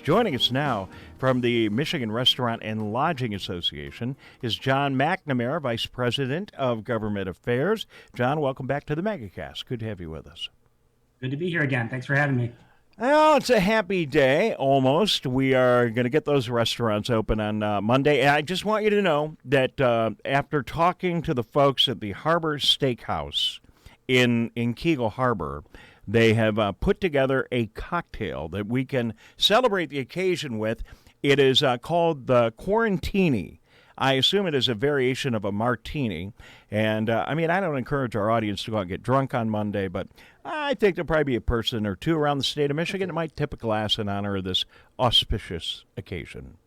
Joining us now from the Michigan Restaurant and Lodging Association is John McNamara, Vice President of Government Affairs. John, welcome back to the MegaCast. Good to have you with us. Good to be here again. Thanks for having me. Well, it's a happy day, almost. We are going to get those restaurants open on Monday. And I just want you to know that after talking to the folks at the Harbor Steakhouse in Kegel Harbor, they have put together a cocktail that we can celebrate the occasion with. It is called the Quarantini. I assume it is a variation of a martini. And, I don't encourage our audience to go out and get drunk on Monday, but I think there'll probably be a person or two around the state of Michigan that might tip a glass in honor of this auspicious occasion.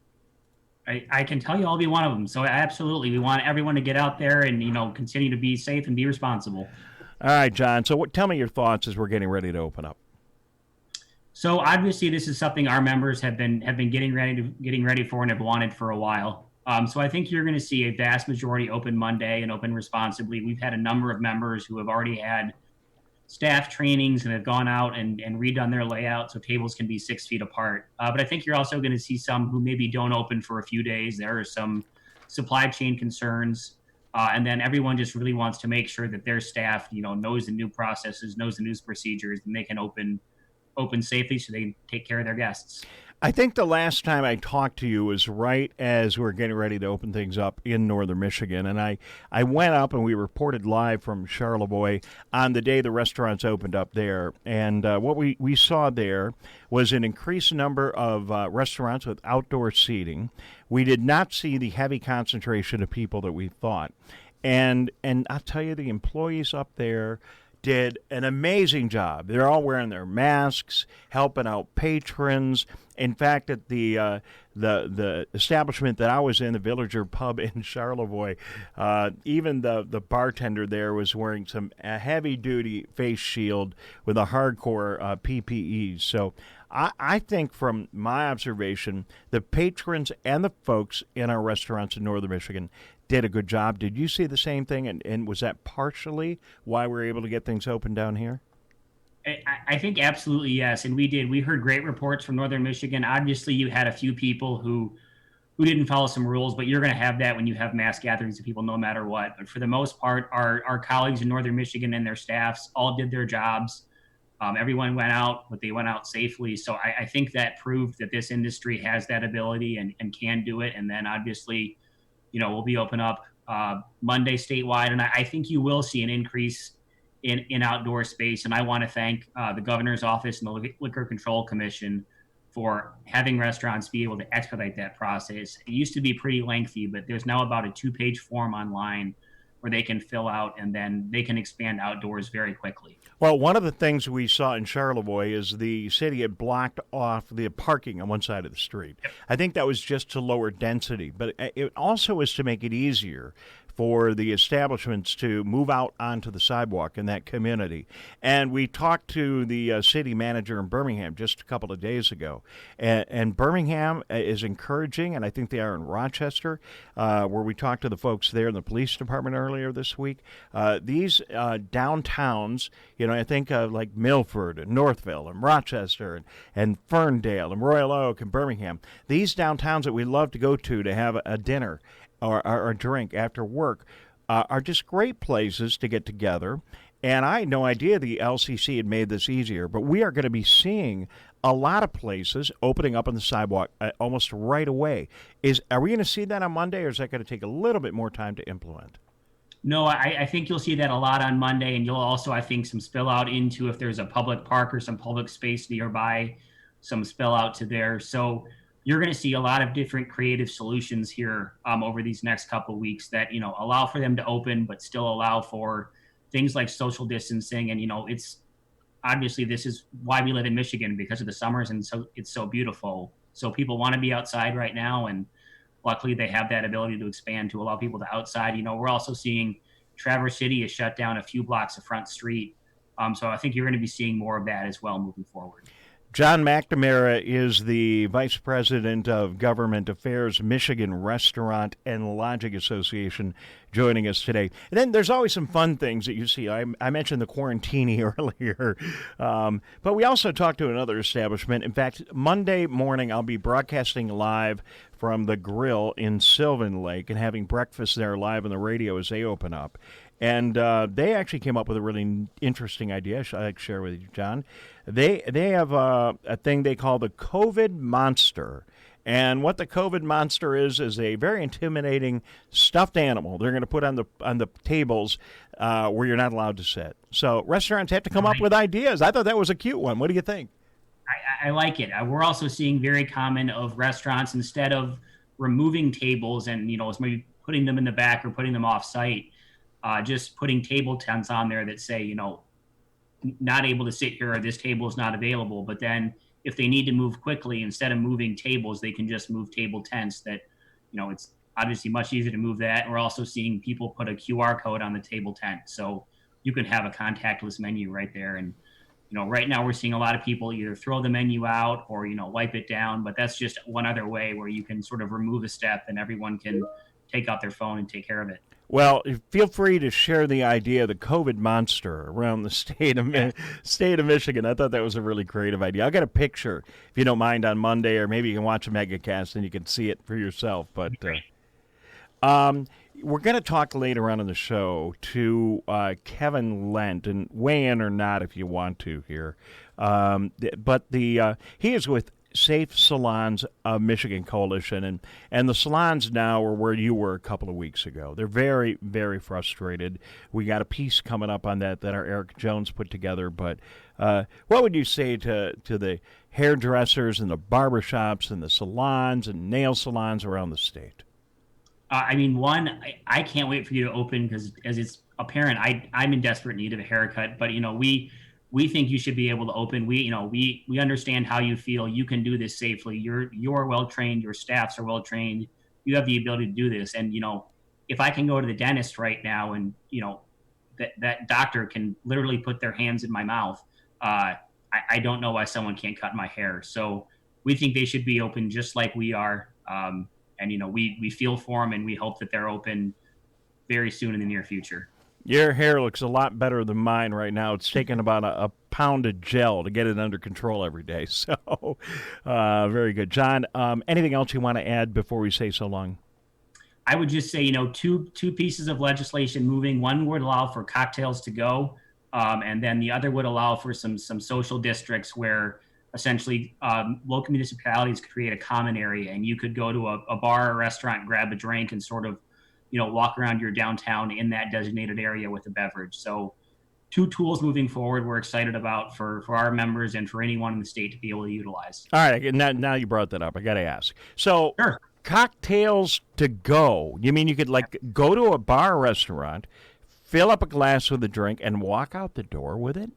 I can tell you I'll be one of them. So absolutely, we want everyone to get out there and, continue to be safe and be responsible. All right, John. So tell me your thoughts as we're getting ready to open up. So obviously, this is something our members have been getting ready for and have wanted for a while. So I think you're going to see a vast majority open Monday and open responsibly. We've had a number of members who have already had staff trainings and have gone out and redone their layout so tables can be 6 feet apart. But I think you're also going to see some who maybe don't open for a few days. There are some supply chain concerns. And then everyone just really wants to make sure that their staff, knows the new processes, knows the new procedures, and they can open safely so they can take care of their guests. I think the last time I talked to you was right as we were getting ready to open things up in northern Michigan. And I went up and we reported live from Charlevoix on the day the restaurants opened up there. And what we saw there was an increased number of restaurants with outdoor seating. We did not see the heavy concentration of people that we thought. And I'll tell you, the employees up there did an amazing job. They're all wearing their masks, helping out patrons. In fact, at the establishment that I was in, the Villager Pub in Charlevoix, even the bartender there was wearing a heavy-duty face shield with a hardcore PPE. So I think from my observation, the patrons and the folks in our restaurants in northern Michigan did a good job. Did you see the same thing? And was that partially why we were able to get things open down here? I think absolutely yes. And we did. We heard great reports from northern Michigan. Obviously, you had a few people who didn't follow some rules, but you're going to have that when you have mass gatherings of people no matter what. But for the most part, our colleagues in northern Michigan and their staffs all did their jobs. Everyone went out, but they went out safely. So I think that proved that this industry has that ability and can do it. And then obviously, we'll be open up Monday statewide. And I think you will see an increase in outdoor space. And I want to thank the governor's office and the Liquor Control Commission for having restaurants be able to expedite that process. It used to be pretty lengthy, but there's now about a 2-page form online where they can fill out and then they can expand outdoors very quickly. Well, one of the things we saw in Charlevoix is the city had blocked off the parking on one side of the street. Yep. I think that was just to lower density, but it also was to make it easier for the establishments to move out onto the sidewalk in that community. And we talked to the city manager in Birmingham just a couple of days ago. And Birmingham is encouraging, and I think they are in Rochester, where we talked to the folks there in the police department earlier this week. These downtowns, I think of like Milford and Northville and Rochester and Ferndale and Royal Oak and Birmingham. These downtowns that we love to go to have a dinner or a drink after work are just great places to get together. And I had no idea the LCC had made this easier, but we are going to be seeing a lot of places opening up on the sidewalk almost right away. Are we going to see that on Monday, or is that going to take a little bit more time to implement? No, I think you'll see that a lot on Monday, and you'll also, I think, some spill out into if there's a public park or some public space nearby, some spill out to there. So you're going to see a lot of different creative solutions here over these next couple of weeks that, allow for them to open, but still allow for things like social distancing. And, it's obviously this is why we live in Michigan, because of the summers. And so it's so beautiful. So people want to be outside right now. And luckily they have that ability to expand to allow people to outside. We're also seeing Traverse City has shut down a few blocks of Front Street. So I think you're going to be seeing more of that as well moving forward. John McNamara is the Vice President of Government Affairs, Michigan Restaurant and Lodging Association, joining us today. And then there's always some fun things that you see. I mentioned the Quarantini earlier, but we also talked to another establishment. In fact, Monday morning I'll be broadcasting live from the Grill in Sylvan Lake and having breakfast there live on the radio as they open up. And they actually came up with a really interesting idea I'd like to share with you, John. They have a thing they call the COVID Monster. And what the COVID Monster is a very intimidating stuffed animal they're going to put on the tables where you're not allowed to sit. So restaurants have to come up with ideas. I thought that was a cute one. What do you think? I like it. We're also seeing very common of restaurants, instead of removing tables and, maybe putting them in the back or putting them off site, just putting table tents on there that say, not able to sit here, or this table is not available. But then if they need to move quickly, instead of moving tables, they can just move table tents that, it's obviously much easier to move that. We're also seeing people put a QR code on the table tent, so you can have a contactless menu right there. And, right now we're seeing a lot of people either throw the menu out or, wipe it down, but that's just one other way where you can sort of remove a step and everyone can take out their phone and take care of it. Well, feel free to share the idea of the COVID Monster around the state of Michigan. I thought that was a really creative idea. I'll get a picture, if you don't mind, on Monday, or maybe you can watch a megacast and you can see it for yourself. But we're going to talk later on in the show to Kevin Lent, and weigh in or not if you want to here. But he is with Safe Salons Michigan Coalition, and the salons now are where you were a couple of weeks ago. They're very, very frustrated. We got a piece coming up on that our Eric Jones put together. But what would you say to the hairdressers and the barbershops and the salons and nail salons around the state? One, I can't wait for you to open, because as it's apparent, I'm in desperate need of a haircut. But we think you should be able to open. We understand how you feel. You can do this safely. You're well trained. Your staffs are well trained. You have the ability to do this. And if I can go to the dentist right now, and that doctor can literally put their hands in my mouth, I don't know why someone can't cut my hair. So we think they should be open just like we are. And we feel for them, and we hope that they're open very soon in the near future. Your hair looks a lot better than mine right now. It's taken about a pound of gel to get it under control every day. So, very good. John, anything else you want to add before we say so long? I would just say, two pieces of legislation moving. One would allow for cocktails to go, and then the other would allow for some social districts where essentially local municipalities could create a common area, and you could go to a bar or restaurant, grab a drink, and sort of walk around your downtown in that designated area with a beverage. So 2 tools moving forward we're excited about for our members and for anyone in the state to be able to utilize. All right, now you brought that up. I got to ask. So sure. Cocktails to go. You mean you could go to a bar or restaurant, fill up a glass with a drink, and walk out the door with it?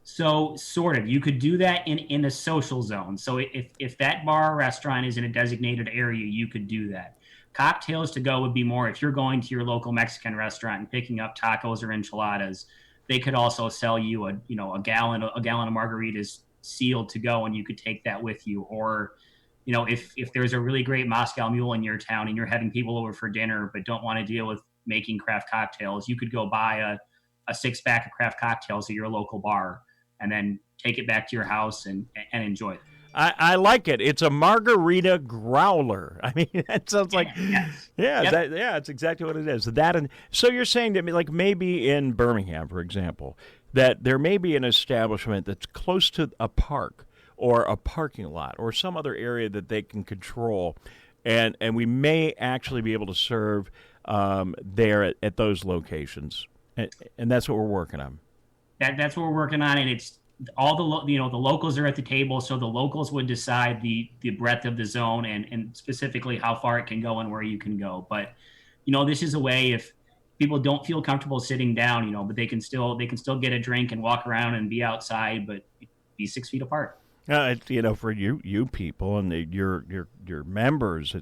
So sort of. You could do that in a social zone. So if that bar or restaurant is in a designated area, you could do that. Cocktails to go would be more if you're going to your local Mexican restaurant and picking up tacos or enchiladas. They could also sell you a gallon of margaritas sealed to go, and you could take that with you. Or if there's a really great Moscow Mule in your town and you're having people over for dinner but don't want to deal with making craft cocktails, you could go buy a 6-pack of craft cocktails at your local bar and then take it back to your house and enjoy it. I like it. It's a margarita growler. I mean, that sounds like it's exactly what it is. So you're saying that maybe in Birmingham, for example, that there may be an establishment that's close to a park or a parking lot or some other area that they can control, and we may actually be able to serve there at those locations, and that's what we're working on. That's what we're working on, and it's all the locals are at the table, so the locals would decide the breadth of the zone and specifically how far it can go and where you can go. But this is a way if people don't feel comfortable sitting down, but they can still get a drink and walk around and be outside, but be 6 feet apart. For you people and your members,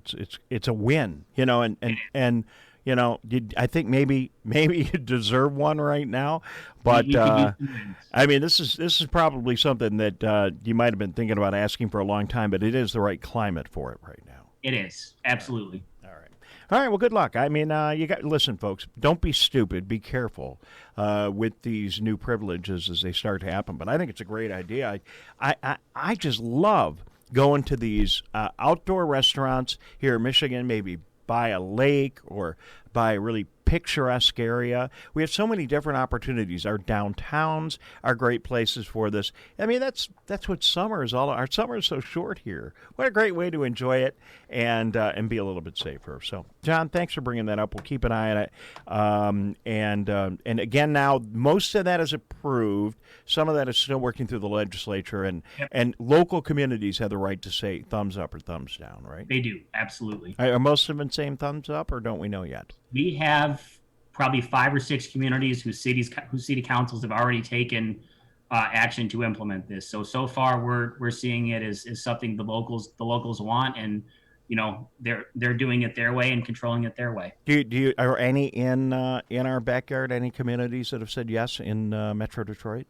it's a win. And I think maybe you deserve one right now. But We could use some wins. I mean, this is probably something that you might have been thinking about asking for a long time, but it is the right climate for it right now. It is absolutely. All right. Well, good luck. I mean, listen, folks. Don't be stupid. Be careful with these new privileges as they start to happen. But I think it's a great idea. I just love going to these outdoor restaurants here in Michigan, maybe by a lake or by a really picturesque area. We have so many different opportunities. Our downtowns are great places for this. I mean, that's what summer is all about. Our summer is so short here. What a great way to enjoy it and be a little bit safer. So, John, thanks for bringing that up. We'll keep an eye on it. And again, now most of that is approved. Some of that is still working through the legislature, and local communities have the right to say thumbs up or thumbs down, right? They do, absolutely. Are most of them saying thumbs up, or don't we know yet? We have probably 5 or 6 communities whose city councils have already taken action to implement this. So far we're seeing it as something the locals want, and they're doing it their way and controlling it their way. Are any in our backyard, any communities that have said yes in Metro Detroit?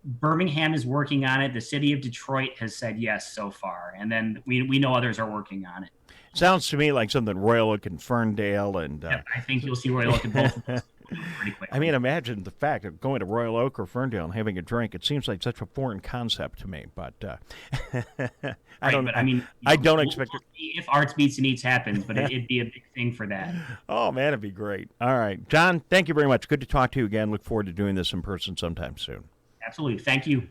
Birmingham is working on it. The city of Detroit has said yes so far, and then we know others are working on it. Sounds to me like something Royal Oak and Ferndale and. Yep, I think you'll see Royal Oak in both of those pretty quickly. I mean, imagine the fact of going to Royal Oak or Ferndale and having a drink. It seems like such a foreign concept to me, but I don't expect it. If Arts Beats and Eats happens, but it'd be a big thing for that. Oh man, it'd be great. All right, John, thank you very much. Good to talk to you again. Look forward to doing this in person sometime soon. Absolutely. Thank you.